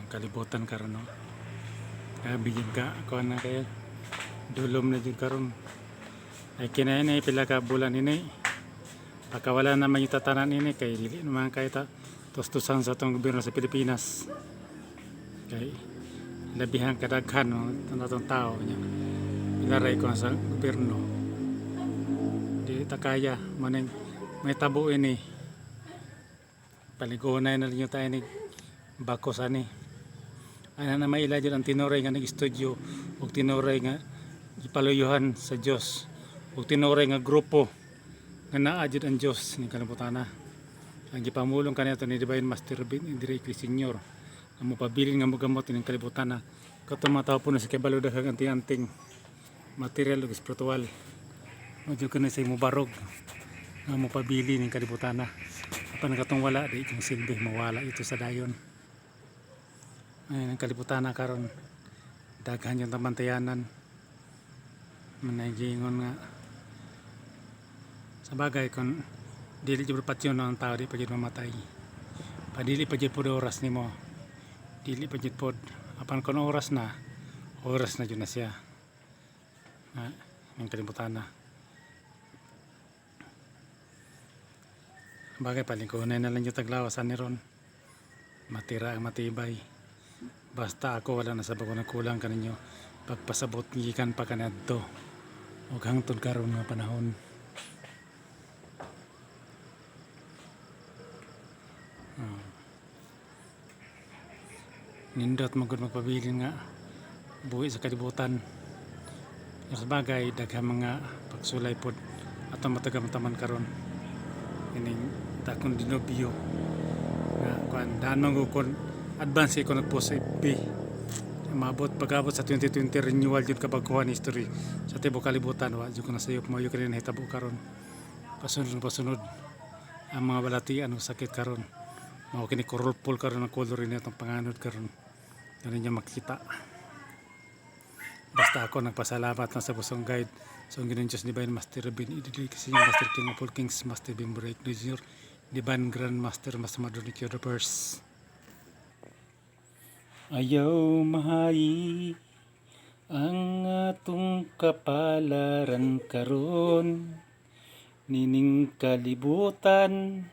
Kalibutan karon no. Bigyan ka ko na kay dulom na jud karon. Ay kinain ay pila ka bulan ini. Pagkawala naman yung tatanan ini kay dili naman kay ta tustusan sa tong gobyerno sa Pilipinas. Kay labihan kadaghan no tanatong tao nya. Ilaray ko sa gobyerno. Di ta kaya maning may tabo ini. Paligonay na ninyo tayo ni bakos ani. Ana na maila dyan ang tinuray nga nag-studio ug tinuray nga ipaluyuhan sa Dios ug tinuray nga grupo nga naa jud ang Dios ni kalibutan na. Ang gipamulong kaniadto ni Divine Master Enrique Senior ang mopabilin nga mogamot ning kalibutan na katong mga tao po na sa kabalo daghang anting-anting material ug spiritual. Medyo kanay sa mubarog nga mopabili ning kalibutan na. Apan katong wala di itong silbi mawala ito sa dayon. Ay ang kalibutan na karon daghan yung tamantayanan. Managingon nga sa bagay kung dili jud patyon ang tao di pa jud mamatay. Padili pa jud pod oras nimo. Dili pa jud pod apan kun oras na jud na siya. Ang kalibutan na. Bagay palingkunan na lang yung taglawasan ni ron. Matira ang matibay. Basta ako wala na sa bago na kulang kaninyo. Pagpasabot gikan pa kanadto. O hangtod karon nga panahon. Nindot magud magpabilin nga buhi sa kalibutan. Sa bagay daghang mga pagsulay pod atong matagam-taman karon. Ining takon dinobyo nga kuan danong kon advance ko nagpost sa FB mabot pag-abot sa 2020 renewal jud ka bagkuhan history sa tibuok kalibutan wa jud ko na sayop mo kanina nahitabo karon pasunod ang mga balatian og sakit karon mao kini corrupul karon ang color ni atong panganod karon kaninyo makita. Basta ako nagpasalamat na sa busong guide sa Ginoong Diyos Divine Master Bin Idili kasi yung Master King of all Kings Master Bin Break Junior Divine Grand Master Master Madonic Universe. Ayaw mahayi ang atong kapalaran karon nining kalibutan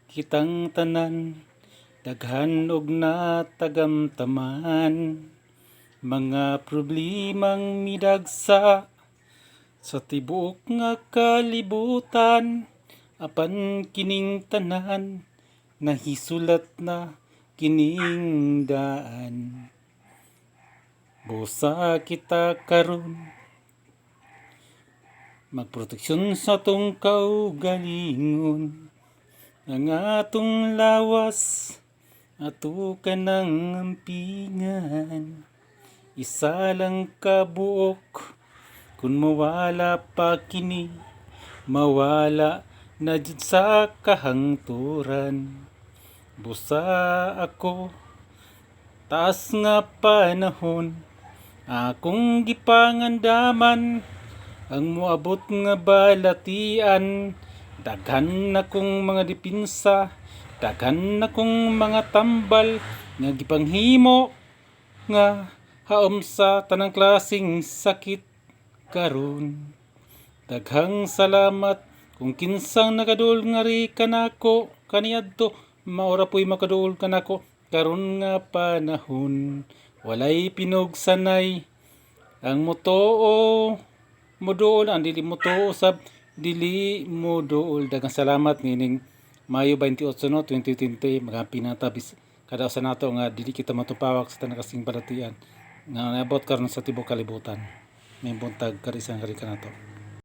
kitang tanan daghan og natagamtaman mga problemang midagsa sa tibuok nga kalibutan apan kining tanan nahisulat na kining daan. Busa kita karon magproteksyon sa tong kaugalingon ang atong lawas ato kanang ampingan. Isa lang kabuok kung mawala pa kini mawala na jud sa kahangturan. Busa ako taas nga panahon akong gipangandaman ang moabot nga balatian daghan akong mga dipinsa daghan akong mga tambal nga gipanghimo nga haom sa tanang klaseng sakit karon. Daghang salamat kung kinsang nagaduol nga ri kanako kaniadto maura po'y makaduol kanako karon nga panahon. Walay pinugsanay ang motoo moduol ang dili motoo sab dili moduol. Daghang salamat nining Mayo 28 no 2020 magapi na tabis kada sa nato nga dili kita matupawak sa tanang kasing balatian nga naabot karon sa tibuok kalibutan. May buntag karisan kanato.